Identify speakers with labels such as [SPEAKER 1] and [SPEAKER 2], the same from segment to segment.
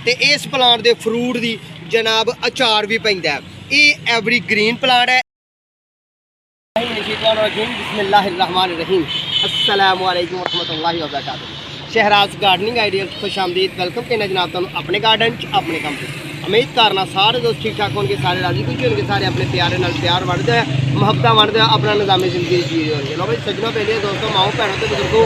[SPEAKER 1] ਤੇ ਇਸ ਪਲਾਂਟ ਦੇ ਫਰੂਟ ਦੀ जनाब अचार भी पैंदा है। ये एवरी ग्रीन प्लांट है। बिस्मिल्लाहिर्रहमानिर्रहीम अस्सलाम वालेकुम रहमतुल्लाहि व बरकातुहू। शहराज गार्डनिंग आइडियल खुश आमदीद वेलकम कहना जनाब तुहानू अपने गार्डन अपने काम से उम्मीद करना सारे दोस्त ठीक ठाक होंगे, सारे राजी खुश होंगे, सारे अपने प्यारे नाल प्यार वंडदे मुहब्बत वंडदे अपना निज़ामे ज़िंदगी जी रहे होंगे। लो भाई सज्जनों पहले दोस्तों माओ भैनों ते बुजुर्गों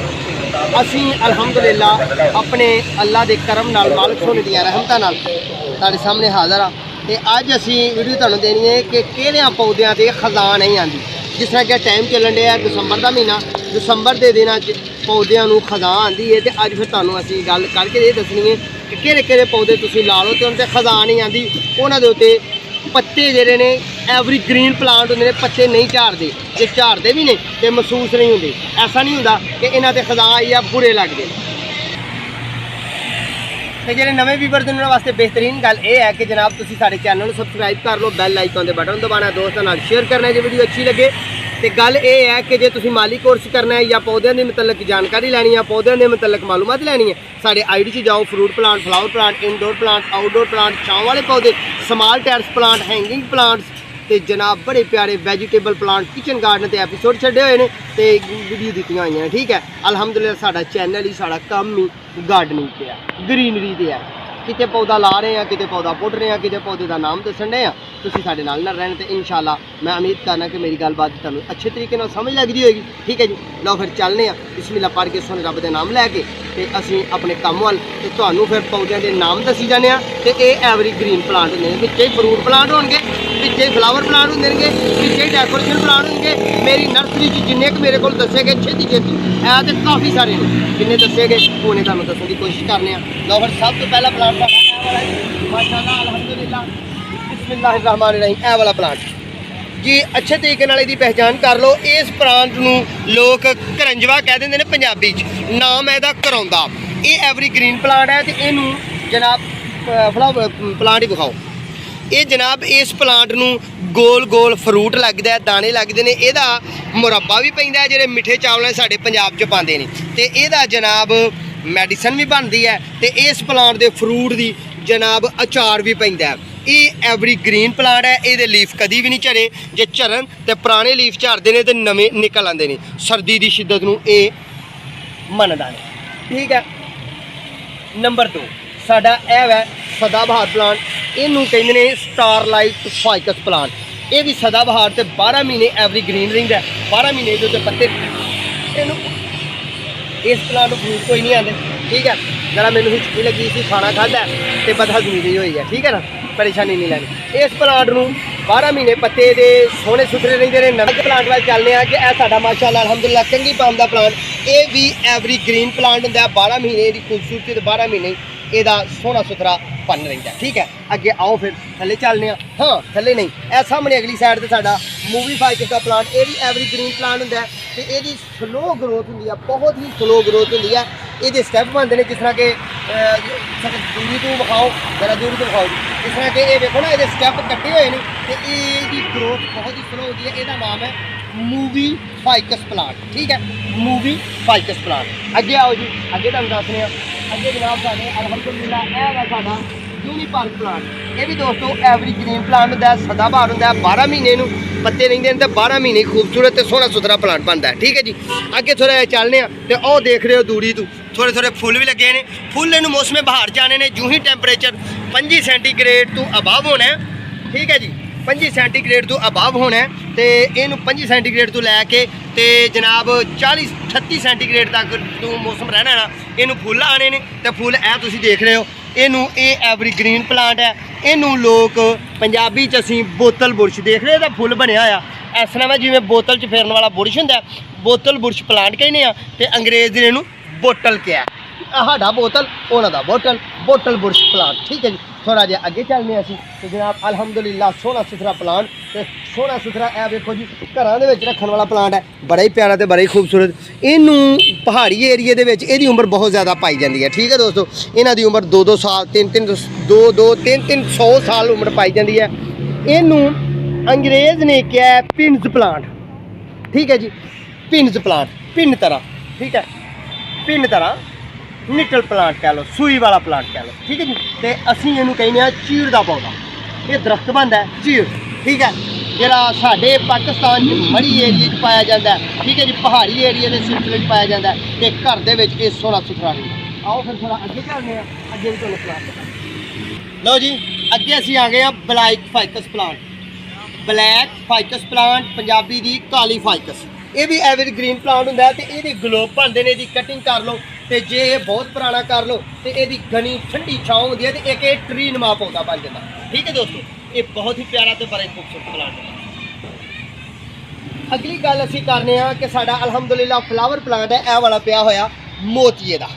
[SPEAKER 1] असी अलहमदुलिल्लाह अपने अल्लाह के करम नाल मालिक सोने दी रहमतां नाल तुहाडे सामने हाज़र हाँ। तो अज असी वीडियो तुहानू देनी है कि किहड़ियां पौदियां ते खज़ां नहीं आती। जिस तरह कि टाइम चलन दिया दिसंबर का महीना, दिसंबर के दिनों पौदियां नू खज़ां आती है। तो अज फिर तुहानू असी गल करके ये दसनी है कि किहड़े पौधे तुसीं ला लो तो उन्हें खज़ां नहीं आती। उन्हां दे उत्ते पत्ते जिहड़े ने एवरी ग्रीन प्लांट होंदे ने, पत्ते नहीं झाड़ते, जे झाड़ते भी ने तो महसूस नहीं होंगे। ऐसा नहीं होंदा कि इन्हां ते खज़ां आई आ बुरे लगदे। तो जो नवे व्यूअर्स उन्होंने वास्ते बेहतरीन गल यह है कि जनाब तुम सारे चैनल सबसक्राइब कर लो, बैल आइकन के बटन दबाना, दोस्तों नाल शेयर करना है जो वीडियो अच्छी लगे। तो गल यह है कि जो तुम माली कोर्स करना है या पौधों के मतलब जानकारी लैनी है, पौधों के मतलब मालूमात लैनी है, साढ़े आईडी से जाओ। Fruit plant, flower plant, indoor plant, outdoor plant, छाँव वाले पौधे, small terrace plant, hanging plants, तो जनाब बड़े प्यारे वैजीटेबल प्लांट, किचन गार्डन के एपीसोड छड्डे हुए हैं तो वीडियो दी हुई हैं। ठीक है, अलहमदुलिल्लाह साडा चैनल ही साडा काम ही गार्डनिंग पे है, ग्रीनरी पे है। किते पौधा ला रहे हैं, किते पौधा पुट रहे हैं, किते पौधे का नाम दसन रहे हैं। तुसीं साडे नाल ना रहना तो इंशाअल्लाह मैं उम्मीद करना कि मेरी गलबात तुहानूं अच्छे तरीके नाल समझ लगदी होएगी। ठीक है जी, लो फिर चलने हैं बिस्मिल्लाह पढ़ के सोने रब दे नाम लैके ते असीं अपने काम वाल ते तुहानूं फिर पौधों के नाम दसी जाने ते ये एवरी ग्रीन प्लांट होंदे ने। विच फ्रूट प्लांट होणगे, विच फ्लावर प्लांट होंदे ने, विच डेकोरेशन प्लांट होंगे। मेरी नर्सरी जिन्ने मेरे को दसे गए छेती है तो काफ़ी सारे ने, जिन्ने दसे गए उन्हें तुहानूं दस्सण की कोशिश करने। लो फिर सब तो पहला प्लांट माशाअल्लाह अल्हम्दुलिल्लाह बिस्मिल्लाहिर्रहमानिर्रहीम ए वाला प्लांट जी अच्छे तरीके नाल इहदी पहचान कर लो। इस प्लांट नूं लोग करंजवा कह देंदे ने पंजाबी च, नाम है इहदा करौंदा। ये एवरी ग्रीन प्लांट है तो इनू जनाब फ्लावर प्लांट ही दिखाओ। ये जनाब इस प्लांट नूं गोल गोल फ्रूट लगदा है, दाने लगदे ने, इहदा मुरब्बा भी पैंदा है जिहड़े मिठे चावल साडे पंजाब च पांदे ने, ते इहदा जनाब मैडिसन भी बनती है। तो इस प्लांट के फ्रूट की जनाब अचार भी पैंदा है। ये एवरी ग्रीन प्लांट है, ये लीफ कभी भी नहीं झरे, जे झरन तो पुराने लीफ झाड़ते हैं तो नवे निकल आते हैं। सर्दी की शिद्दत नूं ये मनदा नहीं। ठीक है, नंबर 2 साडा यह है सदाबहार प्लांट। इनू कहते हैं स्टारलाइट फाइकस प्लांट। ये भी सदाबहार तो 12 महीने एवरी ग्रीन रिंग है, 12 महीने जो पत्ते इनू इस प्लांट फ्रूट कोई नहीं आते। ठीक है, जरा मैंने हिचकी लगी सी, खाना खादा तो बदहजमी भी हुई है। ठीक है ना, परेशानी नहीं लैनी। इस प्लांट नूं 12 महीने पत्ते दे सोहने सुथरे रहिंदे ने। नवे प्लांट वाल चलने आ कि यह साडा माशाअल्लाह अल्हम्दुलिल्लाह चंगी पाम दा प्लांट। ये भी एवरी ग्रीन प्लांट हुंदा है, 12 महीने की खूबसूरती तो 12 महीने ਇਹਦਾ सोहना सुथरा पन रहिंदा। ठीक है, अगे आओ फिर थले चलने। हाँ थले नहीं, ए सामने अगली साइड से साडा मूवी फाइकस का प्लांट। ये भी एवरी ग्रीन प्लांट हुंदा है तो ये स्लो ग्रोथ हुंदी है, बहुत ही स्लो ग्रोथ हुंदी है। ये स्टैप बनते हैं जिस तरह के दूरी तो विखाओ, जरा दूरी तो विखाओ। जिस तरह के ये देखो ना, ये स्टैप कट्टे हुए हैं तो ये ग्रोथ बहुत ही स्लो होती है। यदा नाम है मूवी फाइकस प्लांट। ठीक है, मूवी फाइकस प्लांट। अगे आओ जी, अगे तुहानूं दसने अगे जनाब साडे अल्हम्दुलिल्लाह यह है साडा यूनीपार्क प्लांट। ये भी दोस्तों एवरी ग्रीन प्लांट होंदा है, सदाबहार होंदा है, 12 महीने नूं पत्ते रहिंदे ने, 12 महीने खूबसूरत ते सोहना सुथरा प्लांट बनता है। ठीक है जी, अगे थोड़ा चलने तो ओ देख रहे हो दूरी तो थोड़े थोड़े फुल भी लगे ने। फुल इनू मौसम बहार जाने ने, जूं ही टैंपरेचर 25 सेंटीग्रेड तो अबव होना है। ठीक है जी, 25 सेंटीग्रेड तो अबव होना है तो इनू 25 सेंटीग्रेड तो लैके तो जनाब 40-38 सेंटीग्रेड तक तो मौसम रहना ना, इनू फुल आने ने। तो फुल ऐ तुसीं देख रहे हो, इनू ये एवरी ग्रीन प्लांट है। इनू लोग पंजाबी च असीं बोतल बुरश देख रहे हो, फुल बनया होया इस तरह जिवें बोतल च फेरन वाला बुरश हुंदा, बोतल बुरश प्लांट कहने आ ते अंग्रेज़ ने इनू बोतल कहा। साडा बोतल उन्हां दा बोतल, बोतल बुरश प्लांट। ठीक है जी, थोड़ा जिहा अगे चलने असीं तो जनाब अल्हम्दुलिल्लाह सोहना सुथरा प्लांट ते सोहना सुथरा ए देखो जी घरां दे विच रखण वाला प्लांट है, बड़ा ही प्यारा ते बड़ा ही खूबसूरत। इनू पहाड़ी एरिए दे विच इहदी उम्र बहुत ज़्यादा पाई जाती है। ठीक है दोस्तों, इन्हां दी उम्र 2-2 साल 3-3 साल उम्र पाई जाती है। इनू अंग्रेज़ ने क्या है पिन्स प्लांट। ठीक है जी, पिन्स प्लांट, पिन तरह। ठीक है, पिन तरह ਨਿਟਲ ਪਲਾਂਟ ਕਹਿ ਲਓ, ਸੂਈ ਵਾਲਾ ਪਲਾਂਟ ਕਹਿ ਲਓ, ਠੀਕ ਹੈ ਜੀ। ਤੇ ਅਸੀਂ ਇਹਨੂੰ ਕਹਿੰਦੇ ਆ ਚੀੜ ਦਾ ਪੌਦਾ। ਇਹ ਦਰਖਤ ਬਣਦਾ ਚੀੜ, ਠੀਕ ਹੈ, ਜਿਹੜਾ ਸਾਡੇ ਪਾਕਿਸਤਾਨ 'ਚ ਮੜੀ ਏਰੀਏ 'ਚ ਪਾਇਆ ਜਾਂਦਾ, ਠੀਕ ਹੈ ਜੀ, ਪਹਾੜੀ ਏਰੀਏ ਦੇ ਸਿਲਸਿਲੇ 'ਚ ਪਾਇਆ ਜਾਂਦਾ ਤੇ ਘਰ ਦੇ ਵਿੱਚ ਇਹ ਸੋਹਣਾ ਸੁਥਰਾ ਹੁੰਦਾ। ਆਓ ਫਿਰ ਥੋੜਾ ਅੱਗੇ ਚੱਲਦੇ ਆ, ਅੱਗੇ ਵੀ ਤੁਹਾਨੂੰ ਪਲਾਂਟ ਦਿਖਾਉਂਦੇ। ਲਓ ਜੀ, ਅੱਗੇ ਅਸੀਂ ਆ ਗਏ ਆ black ficus plant. Black ficus plant, Punjabi ਦੀ ਕਾਲੀ ਫਾਈਕਸ। ਇਹ ਵੀ ਐਵਰਗ੍ਰੀਨ ਪਲਾਂਟ ਹੁੰਦਾ ਤੇ ਇਹਦੇ ਗਲੋਬ ਬਣਦੇ ਨੇ। ਇਹਦੀ ਕਟਿੰਗ ਕਰ ਲਓ ਤੇ ਜੇ ਇਹ ਬਹੁਤ ਪੁਰਾਣਾ ਕਰ ਲਓ ਤੇ ਇਹਦੀ ਘਣੀ ਠੰਡੀ ਛਾਂ ਹੁੰਦੀ ਹੈ ਤੇ ਇੱਕ ਇਹ ਟਰੀ ਨੁਮਾ ਪੌਦਾ ਬਣ ਜਾਂਦਾ, ਠੀਕ ਹੈ ਦੋਸਤੋ। ਇਹ ਬਹੁਤ ਹੀ ਪਿਆਰਾ ਤੇ ਬੜਾ ਹੀ ਖੂਬਸੂਰਤ ਪਲਾਂਟ ਹੈ। ਅਗਲੀ ਗੱਲ ਅਸੀਂ ਕਰਨੇ ਆ ਕਿ ਸਾਡਾ ਅਲਹਮਦੁਲਿਲਾ ਫਲਾਵਰ ਪਲਾਂਟ ਹੈ, ਇਹ ਵਾਲਾ ਪਿਆ ਹੋਇਆ ਮੋਤੀਏ ਦਾ।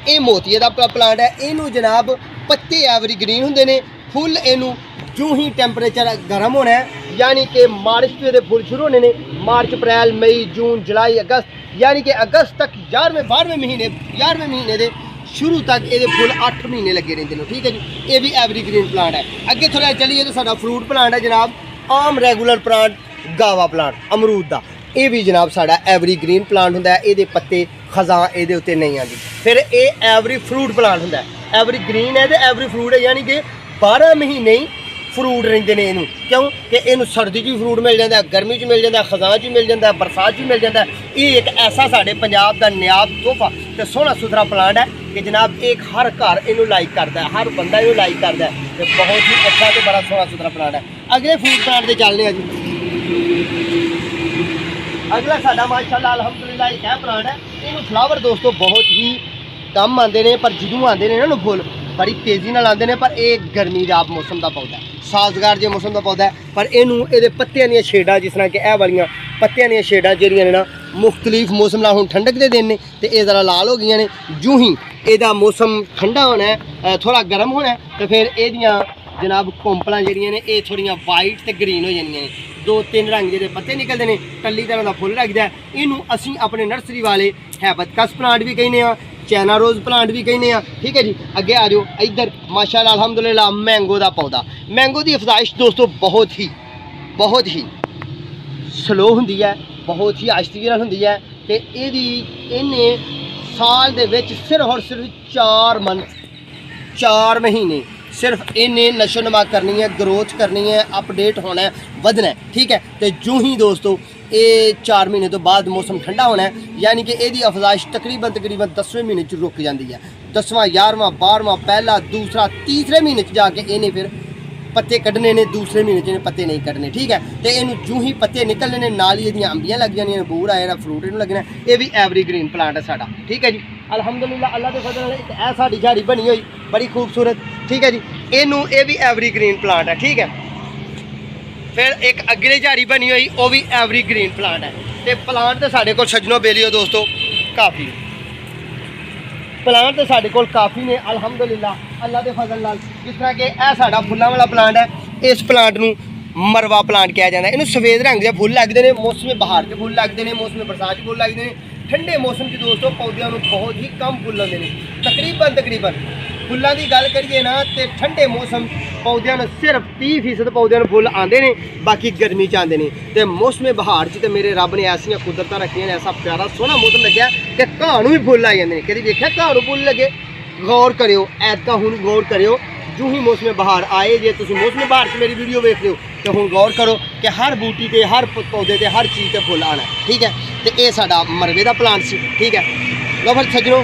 [SPEAKER 1] ਇਹ ਮੋਤੀਏ ਦਾ ਪਲਾਂਟ ਹੈ। ਇਹਨੂੰ ਜਨਾਬ ਪੱਤੇ ਐਵਰਗ੍ਰੀਨ ਹੁੰਦੇ ਨੇ, ਫੁੱਲ ਇਹਨੂੰ ਜੋ ਹੀ ਟੈਂਪਰੇਚਰ ਗਰਮ ਹੋਣਾ ਹੈ, यानी कि मार्च से ये फुल शुरू होने ने, मार्च अप्रैल मई जून जुलाई अगस्त, यानी कि अगस्त तक 11वें 12वें महीने 11वें महीने के शुरू तक ये फुल 8 महीने लगे रहते हैं, ठीक है जी। ये भी एवरग्रीन प्लांट है। अगे थोड़ा चलिए तो साਡਾ फ्रूट प्लांट है जनाब आम रेगूलर प्लांट, गावा प्लांट अमरूद का। ये भी जनाब साਡਾ एवरग्रीन प्लांट होंगे, ये पत्ते खजां ये उत्ते नहीं आती। फिर ये एवरी फ्रूट प्लांट होंगे, एवरग्रीन है तो एवरी फ्रूट है, यानी कि 12 महीने ही फ्रूट रेंदे ने इनू। क्यों कि इनू सर्दी च फ्रूट मिल जाता, गर्मी च मिल जाता, खजां च मिल जाता, बरसात च मिल जाता। ये एक ऐसा साढ़े पंजाब का नियाब तोहफा तो सोहना सुथरा प्लांट है कि जनाब एक हर घर इनू लाइक करता है, हर बंदा इनू लाइक करता है तो बहुत ही अच्छा तो बड़ा सोहना सुथरा प्लांट है। अगले फ्रूट प्लांट से चलने जी। अगला साडा माशाअल्लाह अल्हम्दुलिल्लाह एक प्लांट है। इनू फ्लावर दोस्तों बहुत ही कम आते हैं, पर जदों आते हैं ना फुल बड़ी तेज़ी नाल आते हैं। पर यह गर्मी का मौसम का पौधा है, साजगार जो मौसम का पौधा है। पर ये पत्तियां दी शेडां जिस तरह कि यह वाली पत्तियां दी शेडां जिहड़ियां ने ना मुख्तलिफ मौसम नाल हुण ठंडक दे दिन ने ते ये ज़रा लाल हो गई ने। जूं ही ਇਹਦਾ मौसम ठंडा होना है, थोड़ा गर्म होना है तो फिर ਇਹਦੀਆਂ जनाब कोंपलां ਜਿਹੜੀਆਂ ਨੇ ਇਹ ਥੋੜੀਆਂ वाइट ਤੇ ग्रीन हो जानियां ने। 2-3 रंग ਜਿਹਦੇ पत्ते निकलते हैं, टल्ली तरह का फुल लगता है। इनू असी अपने नर्सरी वाले हैबतकस प्लांट भी कहने आ, चाइना रोज़ प्लांट भी कहने आ, ठीक है जी। अगे आ जाओ इधर माशाअल्लाह अल्हम्दुलिल्लाह मैंगो का पौधा। मैंगो की अफजाइश दोस्तों बहुत ही स्लो होंदी है, बहुत ही आहिस्ती नाल होंदी है ते इहने साल दे विच सिर्फ और सिर्फ 4 महीने सिर्फ इन्हें नशो नमा करनी है, ग्रोथ करनी है, अपडेट होना है, वधना है, ठीक है। तो जो ही दोस्तों ये 4 महीने तो बाद मौसम ठंडा होना है, यानी कि यदी अफजाइश तकरीबन 10वें महीने रुक जाती है। 10वां 11वां 12वां पहला दूसरा तीसरे महीने जाके इन्हें फिर पत्ते कड्ढने ने, दूसरे महीने च पत्ते नहीं कड्ढने, ठीक है। तो इनू जूं ही पत्ते निकलने ने नाल ही अंबियां लग जानियां, बूर आए फ्रूट इनू लगना। ये भी एवरग्रीन प्लांट है साडा, ठीक है जी। अल्हम्दुलिल्लाह अल्लाह के फजल नाल एक साडी झाड़ी बनी हुई बड़ी खूबसूरत, ठीक है जी। इनू ये भी एवरग्रीन प्लांट है, ठीक है। फिर एक अगली झाड़ी बनी हुई वो भी एवरग्रीन प्लांट है। तो प्लांट तो साढ़े को सजनों बेलियो दोस्तों काफ़ी प्लांट तो साढ़े को काफ़ी ने अल्हम्दुलिल्लाह अल्लाह के फजल नाल। जिस तरह कि यह साडा फुल्लां वाला प्लांट है, इस प्लांट नूं मरवा प्लांट कहा जाता है। इन्हूं सफेद रंग के फुल लगते हैं, मौसमी बहार के फुल लगते हैं, मौसमी बरसात के फुल लगते हैं। ठंडे मौसम के दोस्तों पौधों में बहुत ही कम फुल आते हैं। तकरीबन फुल्लां की गल करिए ना तो ठंडे मौसम पौधों में सिर्फ 30% पौधों में फुल आते हैं, बाकी गर्मी च आते हैं। तो मौसमी बहार च मेरे रब ने ऐसिया कुदरत रखियां, ऐसा प्यारा सोहना मौसम लग्या कि घाह नूं भी फुल आ जाते हैं। कभी देखा घाह नूं फुल लगे? गौर करियो, ऐतका हुण गौर करियो। जो ही मौसम बहार आए, जे तुम मौसम बहार से मेरी वीडियो देख रहे हो तो हुण गौर करो कि हर बूटी से हर पौधे से हर चीज़ से फुल आना है, ठीक है। तो ये साडा मरवे का प्लांट सी, ठीक है। लो फिर सज्जनों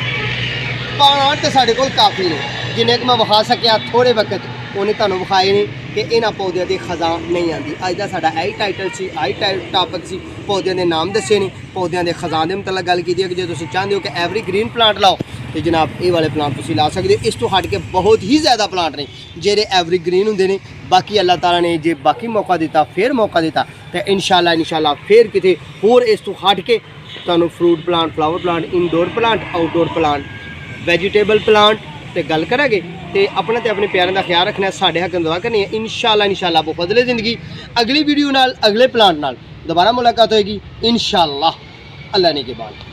[SPEAKER 1] प्लांट तो साढ़े को काफ़ी ने, जिन्हें कि मैं विखा सकिया थोड़े वक्त उन्हें तुहानूं विखाए ने कि इन्हां पौधों की खजां नहीं आती। अज का साडा यही टाइटल सी, यही टॉपिक सी। पौधों के नाम दसे ने, पौधों के खजां के मतलब गल की कि जो तुम चाहते हो कि एवरग्रीन प्लांट लाओ तो जनाब ये वाले प्लांट तुम ला सकते हो। इस तो हट के बहुत ही ज़्यादा प्लांट ने जेरे एवरग्रीन होंगे ने। बाकी अल्लाह ताला ने जे बाकी मौका दिता, फिर मौका दिता तो इंशाल्लाह फिर किते होर इस तो हट के तुहानूं fruit plant, flower plant, indoor plant, outdoor plant, vegetable plant तो गल करांगे। तो अपना तो अपने प्यारों का ख्याल रखना है, साढ़े हक दुआ करनी है। इंशाल्लाह वो बदले ज़िंदगी अगली वीडियो नाल, अगले प्लांट नाल दोबारा मुलाकात होएगी इंशाल्लाह। अल्लाह ने के बाद।